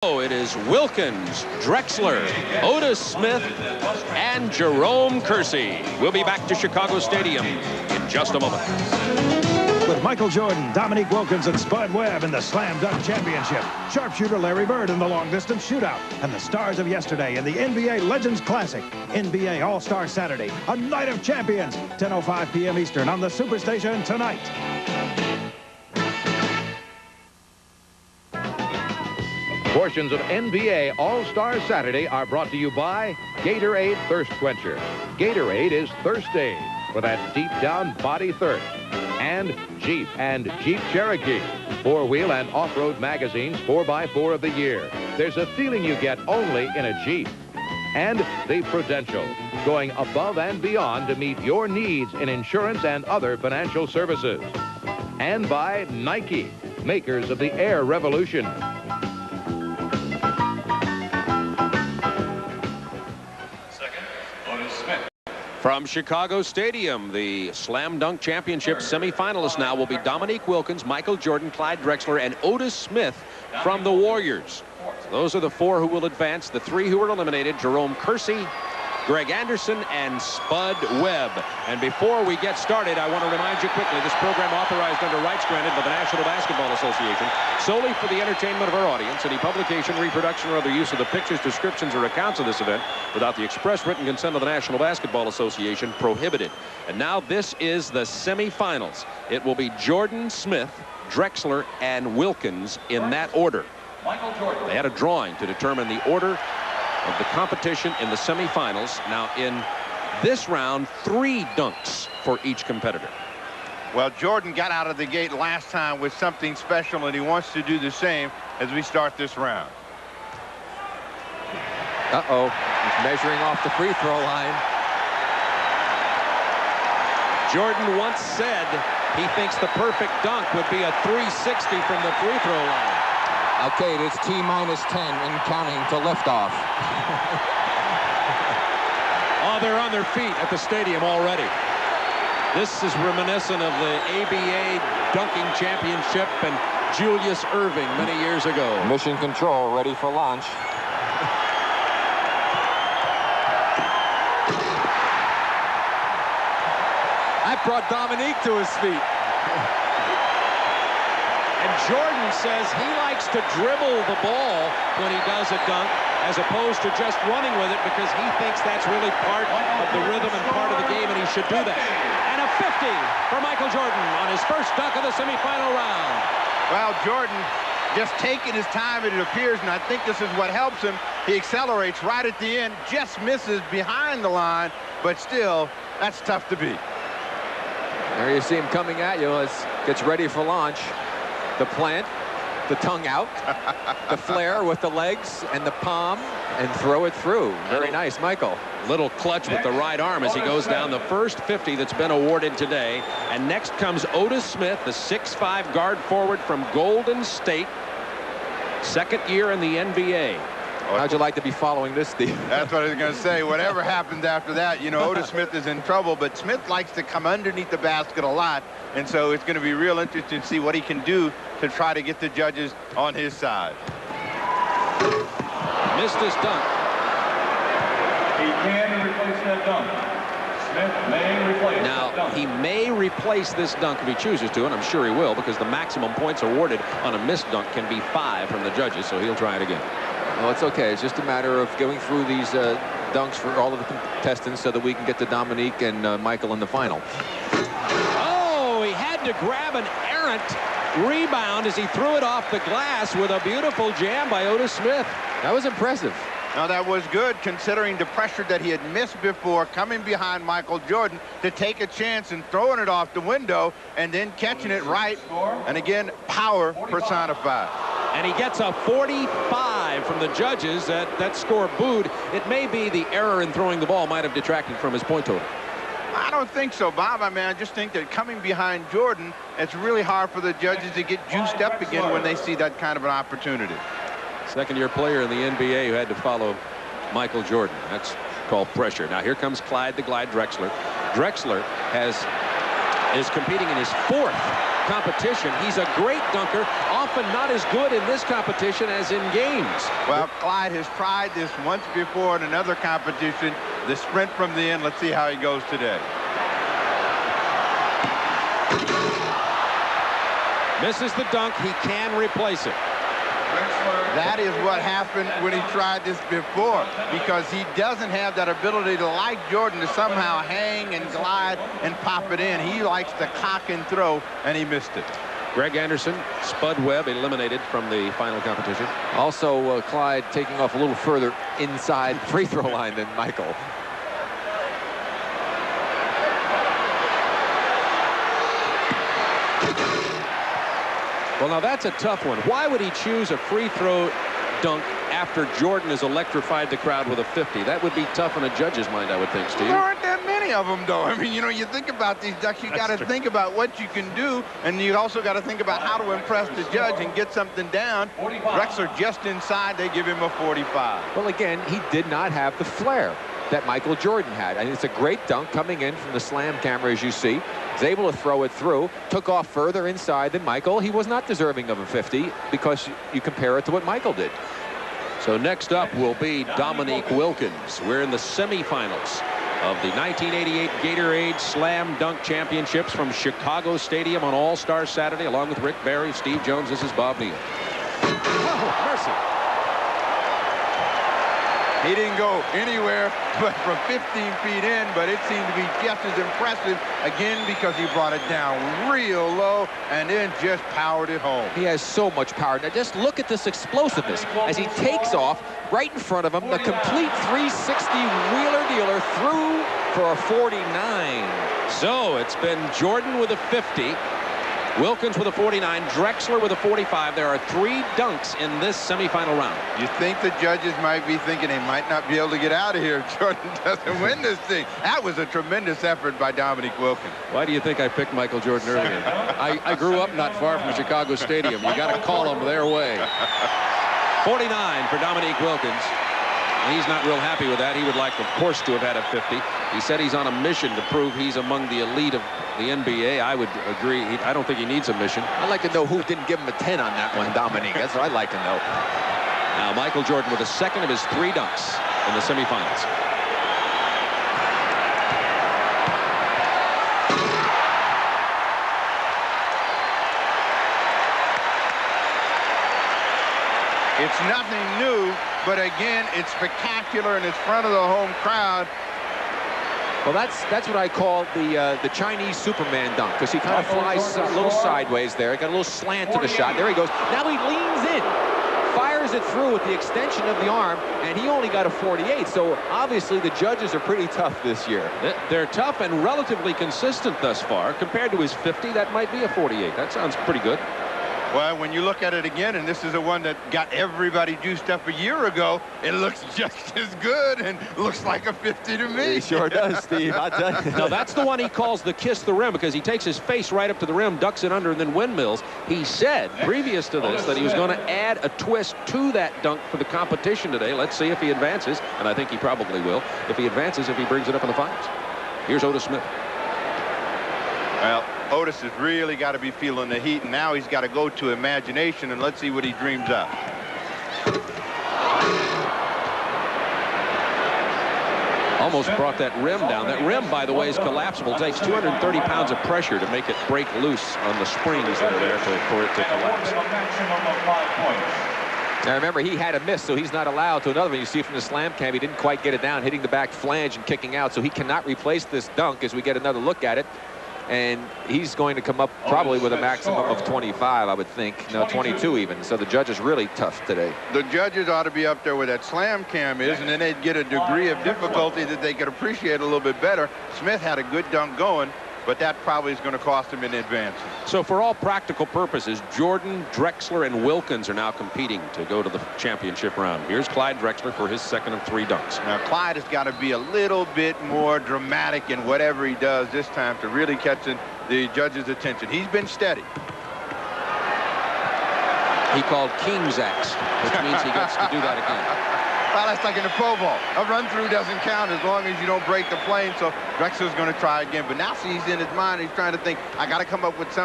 Oh, it is Wilkins, Drexler, Otis Smith, and Jerome Kersey. We'll be back to Chicago Stadium in just a moment. With Michael Jordan, Dominique Wilkins, and Spud Webb in the Slam Dunk Championship, sharpshooter Larry Bird in the long-distance shootout, and the stars of yesterday in the NBA Legends Classic, NBA All-Star Saturday, a night of champions, 10:05 p.m. Eastern on the Superstation tonight. Portions of NBA All-Star Saturday are brought to you by Gatorade Thirst Quencher. Gatorade is thirst aid for that deep-down body thirst. And Jeep and Jeep Cherokee, four-wheel and off-road magazines 4x4 of the year. There's a feeling you get only in a Jeep. And the Prudential, going above and beyond to meet your needs in insurance and other financial services. And by Nique, makers of the Air Revolution. From Chicago Stadium, the Slam Dunk Championship semifinalists now will be Dominique Wilkins, Michael Jordan, Clyde Drexler, and Otis Smith from the Warriors. So those are the four who will advance. The three who were eliminated: Jerome Kersey, Greg Anderson, and Spud Webb. And before we get started, I want to remind you quickly, this program authorized under rights granted by the National Basketball Association solely for the entertainment of our audience. Any publication, reproduction, or other use of the pictures, descriptions, or accounts of this event without the express written consent of the National Basketball Association prohibited. And now this is the semifinals. It will be Jordan, Smith, Drexler, and Wilkins in that order. They had a drawing to determine the order of the competition in the semifinals. Now in this round, 3 dunks for each competitor. Well, Jordan got out of the gate last time with something special, and he wants to do the same as we start this round. He's measuring off the free throw line. Jordan once said he thinks the perfect dunk would be a 360 from the free throw line. Okay, it is T-10 and counting to liftoff. Oh, they're on their feet at the stadium already. This is reminiscent of the ABA dunking championship and Julius Erving many years ago. Mission control, ready for launch. I brought Dominique to his feet. And Jordan says he likes to dribble the ball when he does a dunk as opposed to just running with it, because he thinks that's really part of the rhythm and part of the game, and he should do that. And a 50 for Michael Jordan on his first dunk of the semifinal round. Well, Jordan just taking his time, it appears, and I think this is what helps him. He accelerates right at the end, just misses behind the line, but still, that's tough to beat. There you see him coming at you as gets ready for launch. The plant, the tongue out, the flare with the legs and the palm, and throw it through. Very nice, Michael. Little clutch with the right arm as he goes down the first 50 that's been awarded today. And next comes Otis Smith, the 6'5" guard forward from Golden State. Second year in the NBA. How'd you like to be following this, Steve? That's what I was going to say. Whatever happens after that, you know, Otis Smith is in trouble, but Smith likes to come underneath the basket a lot, and so it's going to be real interesting to see what he can do to try to get the judges on his side. Missed his dunk. He can replace that dunk. Smith may replace that dunk. He may replace this dunk if he chooses to, and I'm sure he will, because the maximum points awarded on a missed dunk can be 5 from the judges, so he'll try it again. Well, it's okay. It's just a matter of going through these dunks for all of the contestants so that we can get to Dominique and Michael in the final. Oh, he had to grab an errant rebound as he threw it off the glass with a beautiful jam by Otis Smith. That was impressive. Now, that was good considering the pressure that he had missed before, coming behind Michael Jordan to take a chance and throwing it off the window and then catching it right. And again, power personified. And he gets a 45 from the judges. That score booed. It may be the error in throwing the ball might have detracted from his point total. I don't think so, Bob. I mean, I just think that coming behind Jordan, it's really hard for the judges to get juiced up again when they see that kind of an opportunity. Second-year player in the NBA who had to follow Michael Jordan. That's called pressure. Now here comes Clyde the Glide Drexler. Drexler is competing in his 4th competition. He's a great dunker, often not as good in this competition as in games. Well, Clyde has tried this once before in another competition, the sprint from the end. Let's see how he goes today. Misses the dunk. He can replace it. That is what happened when he tried this before, because he doesn't have that ability to, like Jordan, to somehow hang and glide and pop it in. He likes to cock and throw, and he missed it. Greg Anderson, Spud Webb eliminated from the final competition. Also, Clyde taking off a little further inside free throw line than Michael. Well, now that's a tough one. Why would he choose a free throw dunk after Jordan has electrified the crowd with a 50? That would be tough in a judge's mind, I would think, Steve. There aren't that many of them, though. I mean, you know, you think about these dunks, you got to think about what you can do, and you also got to think about how to impress the judge and get something down. Drexler just inside, they give him a 45. Well, again, he did not have the flair that Michael Jordan had. And it's a great dunk coming in from the slam camera, as you see. He's able to throw it through. Took off further inside than Michael. He was not deserving of a 50 because you compare it to what Michael did. So next up will be Dominique Wilkins. We're in the semifinals of the 1988 Gatorade Slam Dunk Championships from Chicago Stadium on All-Star Saturday, along with Rick Barry, Steve Jones. This is Bob Neal. Oh, mercy. He didn't go anywhere but from 15 feet in, but it seemed to be just as impressive, again, because he brought it down real low and then just powered it home. He has so much power. Now just look at this explosiveness as he takes off right in front of him. The complete 360 wheeler dealer through for a 49. So it's been Jordan with a 50. Wilkins with a 49, Drexler with a 45. There are 3 dunks in this semifinal round. You think the judges might be thinking they might not be able to get out of here if Jordan doesn't win this thing. That was a tremendous effort by Dominique Wilkins. Why do you think I picked Michael Jordan earlier? I grew up not far from Chicago Stadium. You got to call them their way. 49 for Dominique Wilkins. He's not real happy with that. He would like, of course, to have had a 50. He said he's on a mission to prove he's among the elite of the NBA. I would agree. I don't think he needs a mission. I'd like to know who didn't give him a 10 on that one, Dominique. That's what I'd like to know. Now, Michael Jordan with the second of his 3 dunks in the semifinals. It's nothing new, but again, it's spectacular and it's front of the home crowd. Well, that's what I call the Chinese Superman dunk, because he kind of flies a little sideways there. He got a little slant to the shot. There he goes. Now he leans in, fires it through with the extension of the arm, and he only got a 48. So obviously the judges are pretty tough this year. They're tough and relatively consistent thus far. Compared to his 50, that might be a 48. That sounds pretty good. Well, when you look at it again, and this is the one that got everybody juiced up a year ago, it looks just as good and looks like a 50 to me. He sure does, Steve. I'll tell you. No, that's the one he calls the kiss the rim, because he takes his face right up to the rim, ducks it under, and then windmills. He said previous to this that he was going to add a twist to that dunk for the competition today. Let's see if he advances, and I think he probably will. If he advances, if he brings it up in the finals. Here's Otis Smith. Well, Otis has really got to be feeling the heat, and now he's got to go to imagination, and let's see what he dreams up. Almost brought that rim down. That rim, by the way, is collapsible. It takes 230 pounds of pressure to make it break loose on the springs that are there for it to collapse. Now remember, he had a miss, so he's not allowed to another one. You see from the slam cam, he didn't quite get it down, hitting the back flange and kicking out, so he cannot replace this dunk as we get another look at it. And he's going to come up probably with a maximum of 25, I would think. No, 22 even. So the judge is really tough today. The judges ought to be up there where that slam cam is, and then they'd get a degree of difficulty that they could appreciate a little bit better. Smith had a good dunk going, but that probably is going to cost him in advances. So for all practical purposes, Jordan, Drexler, and Wilkins are now competing to go to the championship round. Here's Clyde Drexler for his second of 3 dunks. Now, Clyde has got to be a little bit more dramatic in whatever he does this time to really catch the judge's attention. He's been steady. He called King's X, which means he gets to do that again. Well, that's like in the Pro Bowl. A run-through doesn't count as long as you don't break the plane, so Drexler's going to try again. But now see, he's in his mind. He's trying to think, I got to come up with something.